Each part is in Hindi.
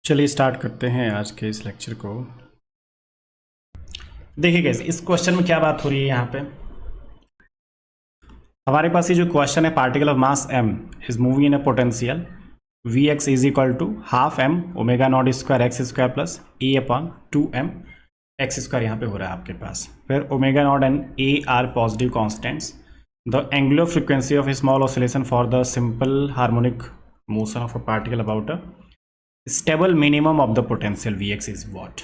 चलिए स्टार्ट करते हैं आज के इस लेक्चर को। देखिए गाइस, इस क्वेश्चन में क्या बात हो रही है। यहाँ पे हमारे पास ये जो क्वेश्चन है, particle of mass m is moving in a potential Vx is equal to half m omega naught square x square plus a upon 2m x square यहाँ पे हो रहा है आपके पास। फिर omega naught and a are positive constants. The angular frequency of a small oscillation for the simple harmonic motion of a particle about a stable minimum of the potential Vx is what.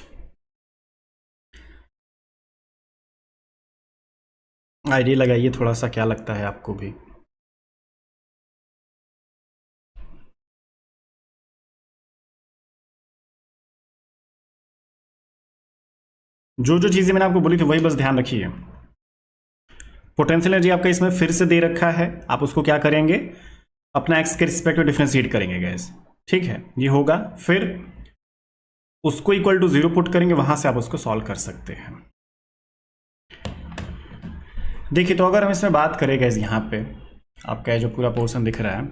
Idea लगाइए थोड़ा सा, क्या लगता है आपको भी। जो जो चीज़ें मैंने आपको बोली थी वही बस ध्यान रखिए। पोटेंशियल एनर्जी आपका इसमें फिर से दे रखा है, आप उसको क्या करेंगे, अपना एक्स के रिस्पेक्ट में डिफ्रेंशिएट करेंगे गैस। ठीक है, ये होगा, फिर उसको इक्वल टू 0 पुट करेंगे, वहां से आप उसको सॉल्व कर सकते हैं। देखिए, तो अगर हम इसमें बात करें गैस, यहाँ पे आपका जो पूरा पोर्शन दिख रहा है,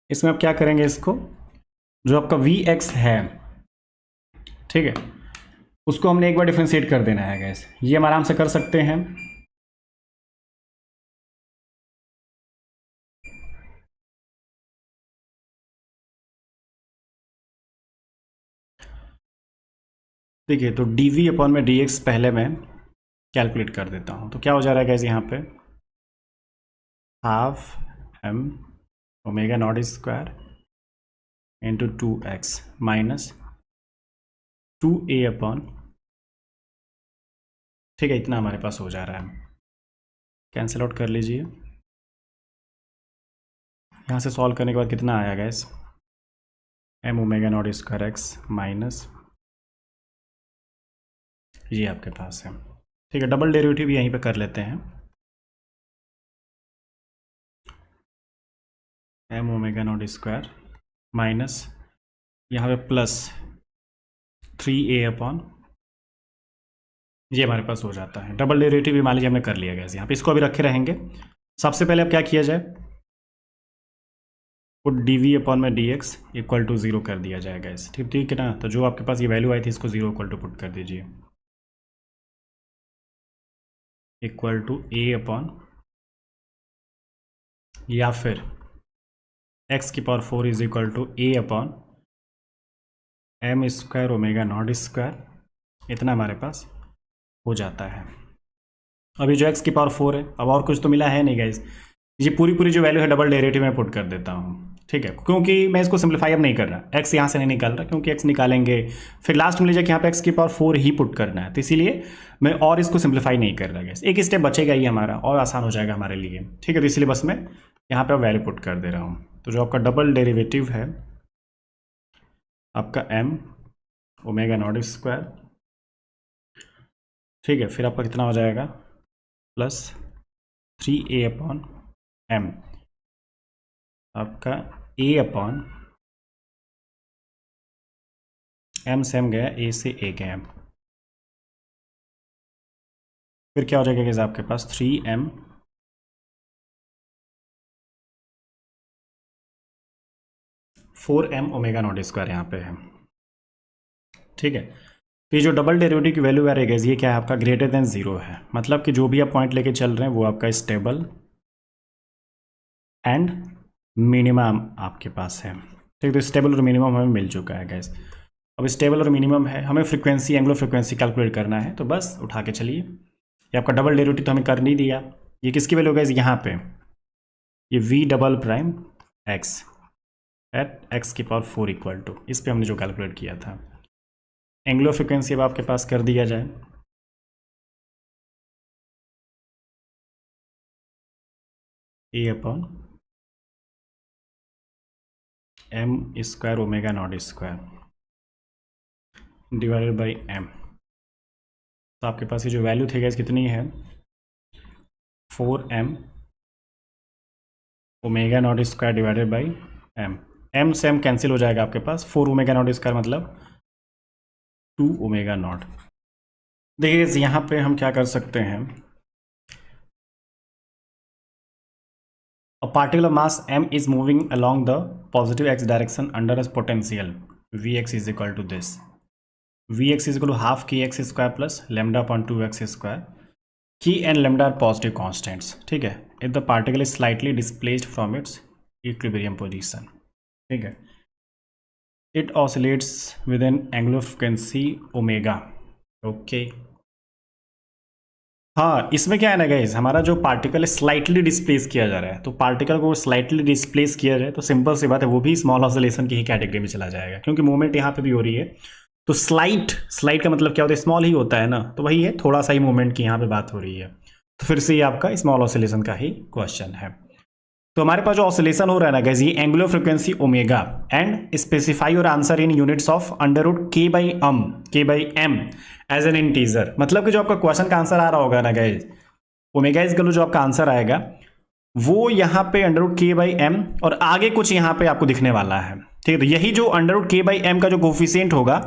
इसमें आप क्या करेंगे, इसको जो आपका Vx है, ठीक है, उसको हमने एक बार डिफ्रेंशिएट कर देना है गैस। ये हम आराम से कर सकते हैं। देखिए, तो dv अपॉन में dx पहले मैं कैलकुलेट कर देता हूँ। तो क्या हो जा रहा है गैस, यहाँ पे half m omega naught square into 2x minus 2a upon, ठीक है, इतना हमारे पास हो जा रहा है। कैंसिल आउट कर लीजिए। यहाँ से सॉल्व करने के बाद कितना आया gas, m omega naught square x minus, ये आपके पास है। ठीक है, डबल डेरिवेटिव यहीं पे कर लेते हैं। m omega naught square minus, यहाँ पे प्लस 3a अपॉन, ये हमारे पास हो जाता है। डबल डेरिवेटिव भी मान लीजिए हमने कर लिया गैस। यहाँ पे इसको अभी रखे रहेंगे। सबसे पहले अब क्या किया जाए, पुट dv अपॉन में dx इक्वल टू 0 कर दिया जाएगा इस, ठीक है ना। तो जो आपके पास ये वैल्यू आई थी, इसको 0 इक्वल टू पुट कर दीजिए, इक्वल टू a अपॉन, या फिर x की power 4 is equal to a upon m square omega naught square, इतना हमारे पास हो जाता है। अभी जो x की पावर 4 है, अब और कुछ तो मिला है नहीं गाइज। ये पूरी जो वैल्यू है डबल डेरिवेटिव में पुट कर देता हूँ, ठीक है, क्योंकि मैं इसको सिंप्लीफाई अब नहीं कर रहा, x यहाँ से नहीं निकाल रहा, क्योंकि x निकालेंगे फिर लास्ट में लीजिए कि यहाँ पे x की पावर 4 ही पुट करना है, तो इसीलिए मैं और इसको सिंप्लीफाई नहीं कर रहा गैस। एक स्टेप बचेगा ही हमारा और आसान हो जाएगा हमारे लिए, ठीक है। तो इसलिए बस मैं यहाँ पे वैल्यू पुट कर दे रहा हूँ। तो जो आपका डबल डेरिवेटिव है आपका m ओमेगा नॉट स्क्वायर, ठीक है, फिर आपका कितना हो जाएगा, प्लस 3a अपॉन m, आपका a अपॉन m से m गया, a से a गया, फिर क्या हो जाएगा कि आपके पास 3m 4m omega naught square यहाँ पे है, ठीक है। तो ये जो डबल डेरिवेटिव की वैल्यू आ रही है, ये क्या है आपका, ग्रेटर देन 0 है। मतलब कि जो भी आप पॉइंट लेके चल रहे हैं वो आपका स्टेबल एंड मिनिमम आपके पास है, ठीक है। तो स्टेबल और मिनिमम हमें मिल चुका है गैस। अब स्टेबल और मिनिमम है, हमें फ्रीक्वेंसी, एंगुलर फ्रीक्वेंसी कैलकुलेट करना है, तो बस उठा के चलिए। ये आपका डबल डेरिवेटिव तो हमें कर नहीं दिया। ये किसकी वैल्यू गैस, यहाँ पे ये v double prime x at x की पावर 4 इक्वल टू, इस पे हमने जो कैलकुलेट किया था। एंगुलर फ्रीक्वेंसी अब आपके पास कर दिया जाए, a upon m square omega naught square divided by m। तो आपके पास ये जो वैल्यू थी गैस कितनी है, 4m omega naught square divided by m से m कैंसिल हो जाएगा आपके पास, 4 ओमेगा नॉट स्क्वायर मतलब 2 ओमेगा नॉट। देखिए यहाँ पे हम क्या कर सकते हैं, particular mass m is moving along the positive x direction under a potential Vx is equal to this. Vx is equal to half kx square plus lambda upon 2x square. K and lambda are positive constants. ठीक है. If the particle is slightly displaced from its equilibrium position. ठीक है. It oscillates with an angular frequency omega. Okay. हाँ, इसमें क्या है ना गाइज, हमारा जो पार्टिकल है स्लाइटली डिस्प्लेस किया जा रहा है, तो पार्टिकल को स्लाइटली डिस्प्लेस किया जाए तो सिंपल सी बात है वो भी स्मॉल ऑसिलेशन की ही कैटेगरी में चला जाएगा, क्योंकि मूवमेंट यहाँ पे भी हो रही है. तो स्लाइट का मतलब क्या होता है, स्मॉल ही होता है ना, तो वही है, थोड़ा सा ही मूवमेंट की यहाँ पे बात हो रही है. तो फिर से ये आपका स्मॉल ऑसिलेशन का ही क्वेश्चन है. तो हमारे पास जो ऑसिलेशन हो रहा है ना गाइज, ये angular frequency omega and specify your answer in units of under root के by m as an integer. मतलब कि जो आपका क्वेश्चन का आंसर आ रहा होगा ना guys, omega is equal to जो आपका आंसर आएगा वो यहाँ पे अंडर रूट के बाई एम और आगे कुछ यहाँ पे आपको दिखने वाला है. ठीक है, तो यही जो अंडर रूट के बाई एम का जो कोफिशिएंट होगा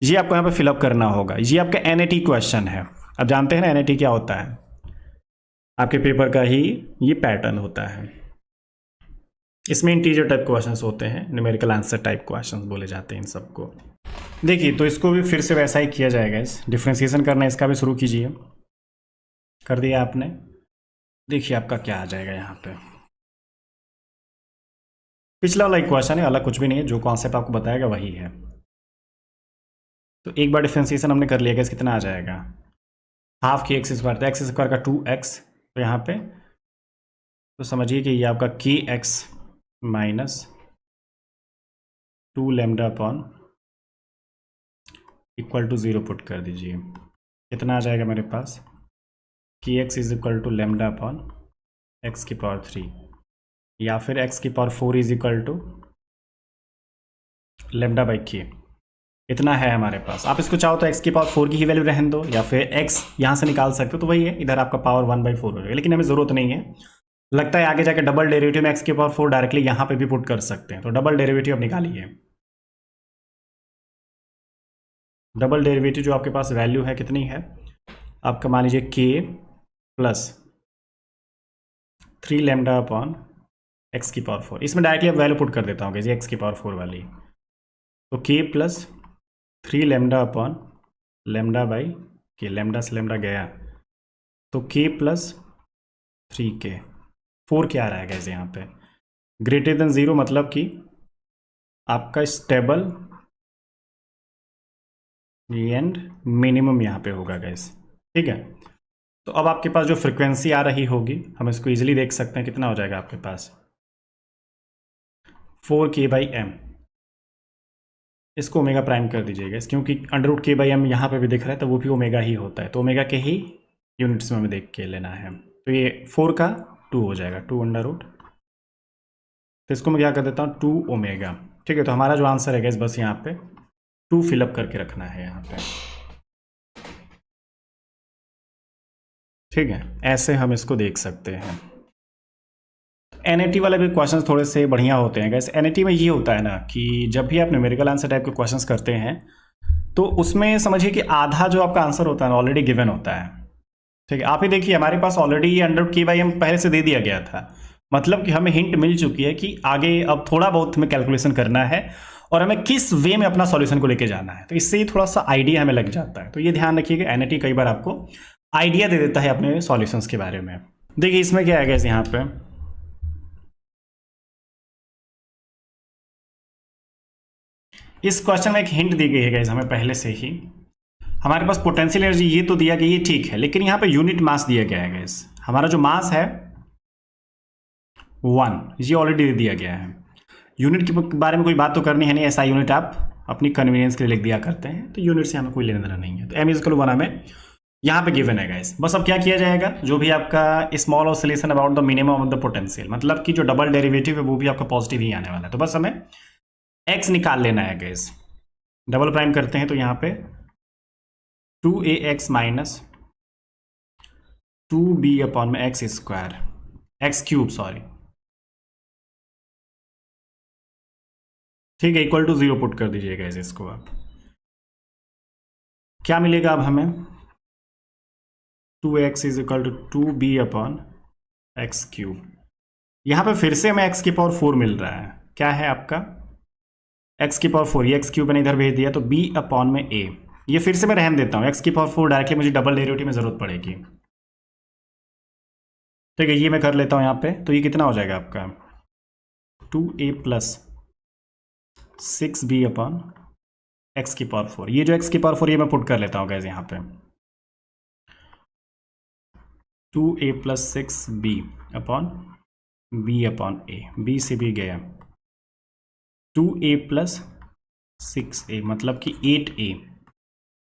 ये आपको यहाँ पे फिलअप करना होगा. ये आपका एनएटी क्वेश्चन है. अब जानते हैं ना एनएटी क्या होता है, आपके पेपर का ही ये पैटर्न होता है. इसमें इंटीजर टाइप क्वेश्चंस होते हैं, न्यूमेरिकल आंसर टाइप क्वेश्चंस बोले जाते हैं इन सबको. देखिए, तो इसको भी फिर से वैसा ही किया जाएगा. इस डिफ्रेंसिएशन करना इसका भी शुरू कीजिए. कर दिया आपने. देखिए आपका क्या आ जाएगा यहाँ पे. पिछला वाला एक क्वेश्चन है, अलग कुछ भी नहीं है, जो कॉन्सेप्ट आपको बताएगा वही है. तो एक बार डिफ्रेंसिएशन हमने कर लिया, कितना आ जाएगा, हाफ की एक्स स्क्वायर, तो एक्स स्क्वायर का 2x, तो यहाँ पे तो समझिए कि ये आपका k x minus 2 lambda upon equal to 0 put कर दीजिए. कितना आ जाएगा मेरे पास, k x is equal to lambda upon x की पावर 3 या फिर एक्स की power 4 is equal to lambda by k. इतना है हमारे पास. आप इसको चाहो तो एक्स की पावर 4 की ही वैल्यू रहने दो, या फिर एक्स यहाँ से निकाल सकते हो, तो वही है, इधर आपका पावर 1/4 हो जाएगा. लेकिन हमें ज़रूरत नहीं है, लगता है आगे जाके डबल डेरिवेटिव में एक्स की पावर 4 डायरेक्टली यहाँ पे भी पुट कर सकते हैं. तो डबल डेरिवेटिव अब निकालिए. डबल डेरिवेटिव जो आपके पास वैल्यू है कितनी है आपका, मान लीजिए के प्लस 3 लैम्डा अपॉन एक्स की पावर 4. इसमें डायरेक्टली अब वैल्यू पुट कर देता हूँ, एक्स की पावर 4 वाली. तो के plus 3 lambda upon lambda by के, लैम्डा से लैम्डा गया तो के प्लस 3k. 4 क्या आ रहा है गैस यहाँ पे, ग्रेटर देन 0, मतलब कि आपका स्टेबल एंड मिनिमम यहाँ पे होगा गैस. ठीक है, तो अब आपके पास जो फ्रीक्वेंसी आ रही होगी हम इसको इजीली देख सकते हैं. कितना हो जाएगा आपके पास, 4k/m. इसको ओमेगा प्राइम कर दीजिएगा, क्योंकि अंडर रूट के बाई एम यहाँ पे भी दिख रहा है, तो वो भी ओमेगा ही होता है, तो ओमेगा के ही यूनिट्स में हमें देख के लेना है. तो ये 4 का 2 हो जाएगा, 2 अंडर रूट. तो इसको मैं क्या कर देता हूँ, 2 ओमेगा. ठीक है, तो हमारा जो आंसर है गैस, बस यहाँ पे 2 फिलअप करके रखना है यहाँ पे. ठीक है, ऐसे हम इसको देख सकते हैं. एनएटी वाले भी क्वेश्चंस थोड़े से बढ़िया होते हैं गैस. एनएटी में ये होता है ना कि जब भी आप न्यूमेरिकल आंसर टाइप के क्वेश्चंस करते हैं तो उसमें समझिए कि आधा जो आपका आंसर होता है ना ऑलरेडी गिवन होता है. ठीक है, आप ही देखिए हमारे पास ऑलरेडी ये अंडर के बाई एम पहले से दे दिया गया था, मतलब कि हमें हिंट मिल चुकी है कि आगे अब थोड़ा बहुत हमें कैलकुलेशन करना है और हमें किस वे में अपना सॉल्यूशन को लेके जाना है. तो इससे ही थोड़ा सा आइडिया हमें लग जाता है. तो ये ध्यान रखिएगा, एनएटी कई बार आपको आइडिया दे देता है अपने सॉल्यूशंस के बारे में. देखिए इसमें क्या है गैस, यहाँ पे इस क्वेश्चन में एक हिंट दी गई है गैस हमें पहले से ही. हमारे पास पोटेंशियल एनर्जी ये तो दिया गया, ये ठीक है, लेकिन यहाँ पे यूनिट मास दिया गया है गैस. हमारा जो मास है 1, ये ऑलरेडी दे दिया गया है. यूनिट के बारे में कोई बात तो करनी है नहीं, ऐसा यूनिट आप अपनी कन्वीनियंस के लिए लिख दिया करते हैं, तो यूनिट से हमें कोई लेना देना नहीं है. तो एम इज इक्वल टू 1 हमें यहाँ पे गिवन है गाइस. बस अब क्या किया जाएगा, जो भी आपका small oscillation about the minimum of the potential, मतलब कि जो डबल डेरिवेटिव है वो भी आपका पॉजिटिव ही आने वाला है. तो बस हमें एक्स निकाल लेना है गाइस. डबल प्राइम करते हैं तो यहाँ पे 2ax माइनस 2b अपॉन में x square, x cube sorry. ठीक है, इक्वल टू 0 पुट कर दीजिएगा इसको. आप क्या मिलेगा अब हमें, 2x is equal to 2b upon x cube. यहाँ पे फिर से हमें x की पावर 4 मिल रहा है, क्या है आपका x की पावर 4, ये x क्यूब मैंने इधर भेज दिया तो b अपॉन में a, ये फिर से मैं रहने देता हूँ, x की पावर 4 डायरेक्टली मुझे डबल डेरिवेटिव में जरूरत पड़ेगी। ठीक है, ये मैं कर लेता हूँ यहाँ पे, तो ये कितना हो जाएगा आपका 2a plus 6b upon x की पावर 4, ये जो x की पावर 4 ये मैं पुट कर लेता हूँ गैस यहाँ पे 2a plus 6b upon b upon a, b से भी गया 2a प्लस 6a मतलब कि 8a।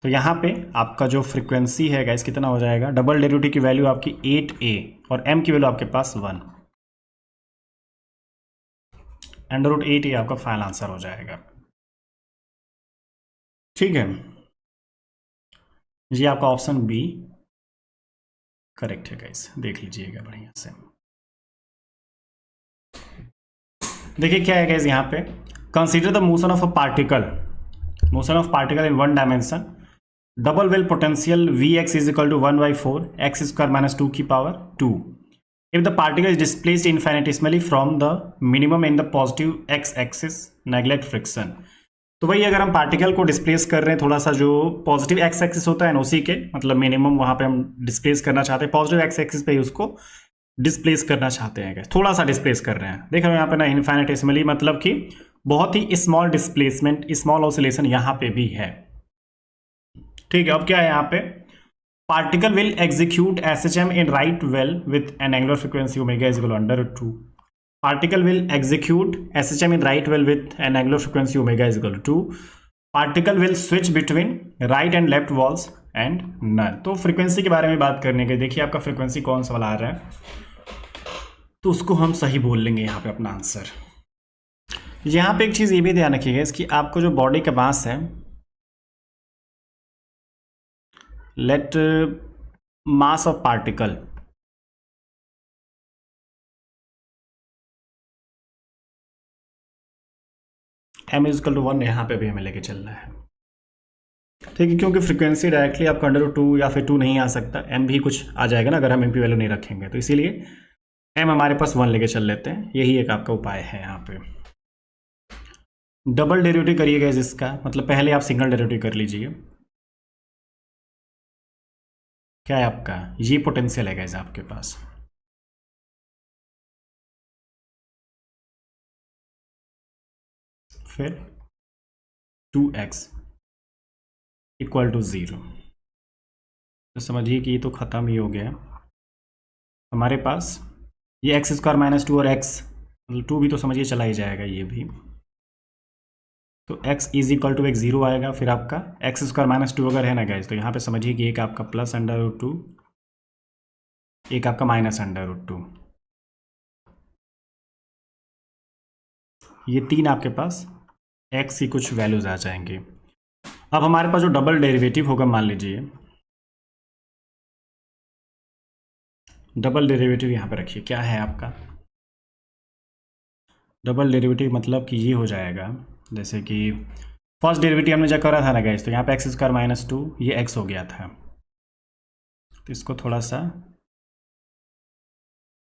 तो यहाँ पे आपका जो फ्रीक्वेंसी है गाइस कितना हो जाएगा, डबल डेरिवेटिव की वैल्यू आपकी 8a और m की वैल्यू आपके पास 1, √8a आपका फाइनल आंसर हो जाएगा। ठीक है, ये आपका ऑप्शन बी करेक्ट है गाइस, देख लीजिएगा बढ़िया से। देखिए क्या है गाइस यहाँ पे, consider the motion of a particle in one dimension, double well potential Vx is equal to 1/4 x square minus 2 की power 2 if the particle is displaced infinitesimally from the minimum in the positive x axis neglect friction। तो वही अगर हम पार्टिकल को डिस्प्लेस कर रहे हैं थोड़ा सा, जो पॉजिटिव एक्स एक्सिस होता है ना उसी के मतलब मिनिमम वहां पे हम डिस्प्लेस करना चाहते हैं, पॉजिटिव एक्स एक्सिस पे ही उसको डिस्प्लेस करना चाहते हैं, थोड़ा सा डिस्प्लेस कर रहे हैं। देख रहे हो यहाँ पे ना इनफाइनिटेसिमली मतलब कि बहुत ही स्मॉल डिस्प्लेसमेंट, स्मॉल ऑसिलेशन यहाँ पे भी है। ठीक है, अब क्या है यहाँ पे, particle will execute SHM in right well with an angular frequency omega is equal to √2। Particle will execute SHM in right well with an angular frequency omega is equal to 2। Particle will switch between right and left walls and none. तो फ्रीक्वेंसी के बारे में बात करने के, देखिए आपका फ्रीक्वेंसी कौन सा वाला आ रहा है, तो उसको हम सही बोल लेंगे यहाँ पे अपना आंसर। यहाँ पे एक चीज़ ये भी ध्यान रखिएगा इसकी, आपको जो बॉडी का मास है, let mass of particle m is equal to 1 यहाँ पे भी हमें लेके चलना है। ठीक है, क्योंकि फ्रीक्वेंसी डायरेक्टली आपका √2 या फिर 2 नहीं आ सकता, m भी कुछ आ जाएगा ना अगर हम m की वैल्यू नहीं रखेंगे, तो इसीलिए m हमारे पास 1 लेके चल लेते हैं, यही एक आपका उपाय है यहाँ पे। डबल डेरिवेटिव करिएगा इसका, मतलब पहले आप सिंगल डेरिवेटिव कर लीजिए। क्या है आपका, ये पोटेंशियल है गाइस आपके पास, फिर 2x इक्वल टू 0, तो समझिए कि ये तो ख़त्म ही हो गया हमारे पास। ये x स्क्वायर माइनस 2 और x मतलब 2 भी तो समझिए चला ही जाएगा ये भी, तो x इज इक्वल टू एक 0 आएगा, फिर आपका x स्क्वायर माइनस 2 अगर है ना गाइस, तो यहाँ पे समझिए कि एक आपका प्लस √2, एक आपका माइनस √2, ये 3 आपके पास x की कुछ वैल्यूज आ जाएंगे। अब हमारे पास जो डबल डेरिवेटिव होगा, मान लीजिए डबल डेरिवेटिव यहाँ पे रखिए, क्या है आपका डबल डेरिवेटिव, मतलब कि ये हो जाएगा जैसे कि फर्स्ट डेरिवेटिव हमने जब करा था ना गाइस, तो यहाँ पे x स्क्वायर माइनस 2 ये x हो गया था, तो इसको थोड़ा सा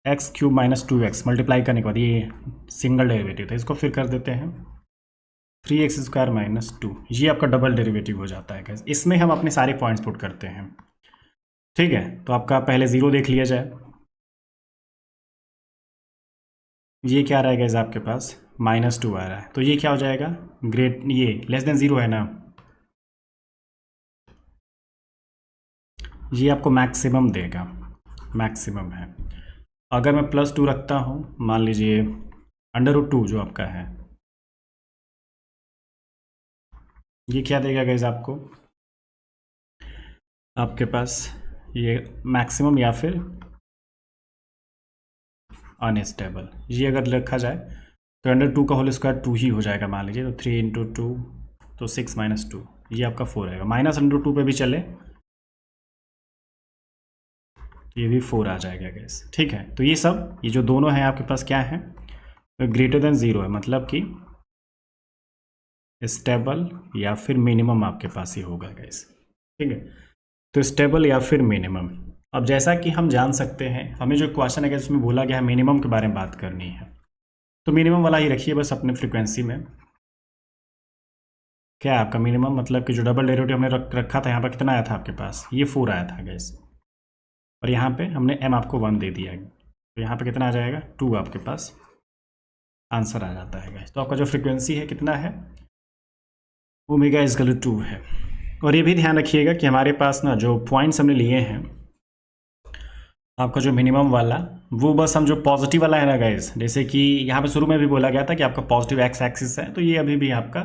x cube minus 2x multiply करने के बाद ये सिंगल डेरिवेटिव था, इसको फिर कर देते हैं 3x स्क्वायर माइनस 2, ये आपका डबल डेरिवेटिव हो जाता है गाइस। इसमें हम अपने सारे पॉइंट्स पुट करते हैं। ठीक है, तो आपका पहले 0 देख लिया जाए, ये क्या रहेगा गाइस आपके पास -2 आ रहा है, तो ये क्या हो जाएगा ग्रेट, ये लेस देन 0 है ना, ये आपको मैक्सिमम देगा, मैक्सिमम है। अगर मैं +2 रखता हूँ, मान लीजिए √2 जो आपका है, ये क्या देगा गाइस आपको, आपके पास ये मैक्सिमम या फिर अनस्टेबल, ये अगर रखा जाए तो √2 का होल स्क्वायर 2 ही हो जाएगा, मान लीजिए, तो 3 × 2 तो 6 - 2, ये आपका 4 आएगा, -√2 पे भी चले ये भी 4 आ जाएगा गैस। ठीक है, तो ये सब, ये जो दोनों हैं आपके पास क्या है, ग्रेटर देन 0 है, मतलब कि स्टेबल या फिर मिनिमम आपके पास ही होगा गैस। ठीक है, तो स्टेबल या फिर मिनिमम, अब जैसा कि हम जान सकते हैं, हमें जो क्वेश्चन है उसमें बोला गया है मिनिमम के बारे में बात करनी है, तो मिनिमम वाला ही रखिए बस अपने फ्रीक्वेंसी में। क्या है आपका मिनिमम, मतलब कि जो डबल डेरिवेटिव हमने रखा था यहाँ पर कितना आया था आपके पास, ये 4 आया था गैस, और यहाँ पे हमने m आपको 1 दे दिया है, तो यहाँ पे कितना आ जाएगा 2 आपके पास आंसर आ जाता है गैस। तो आपका जो फ्रीक्वेंसी है कितना है, ओमेगा इज इक्वल टू 2 है। और ये भी ध्यान रखिएगा कि हमारे पास ना जो पॉइंट्स हमने लिए हैं आपका जो मिनिमम वाला, वो बस हम जो पॉजिटिव वाला है ना गाइस, जैसे कि यहाँ पे शुरू में भी बोला गया था कि आपका पॉजिटिव एक्स एक्सिस है, तो ये अभी भी आपका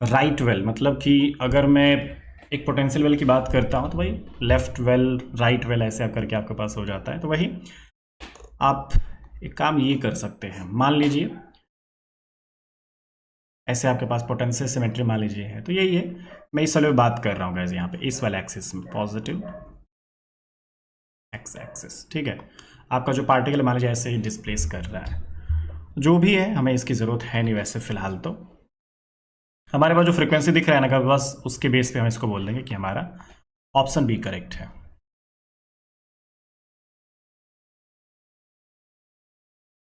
राइट वेल, मतलब कि अगर मैं एक पोटेंशियल वेल की बात करता हूँ तो भाई लेफ्ट वेल राइट वेल ऐसे आप करके आपके पास हो जाता है। तो वही आप एक काम ये कर सकते हैं, मान लीजिए ऐसे आपके पास पोटेंशियल सिमेट्री मान लीजिए है, तो यही है, मैं इस वाले में बात कर रहा हूँ गाइस, यहाँ पे इस वाले एक्सिस में पॉजिटिव एक्स एक्सिस, ठीक है। आपका जो पार्टिकल मान लीजिए ऐसे ही डिस्प्लेस कर रहा है, जो भी है हमें इसकी ज़रूरत है नहीं वैसे फ़िलहाल। तो हमारे पास जो फ्रीक्वेंसी दिख रहा है ना, बस उसके बेस पे हम इसको बोल देंगे कि हमारा ऑप्शन बी करेक्ट है।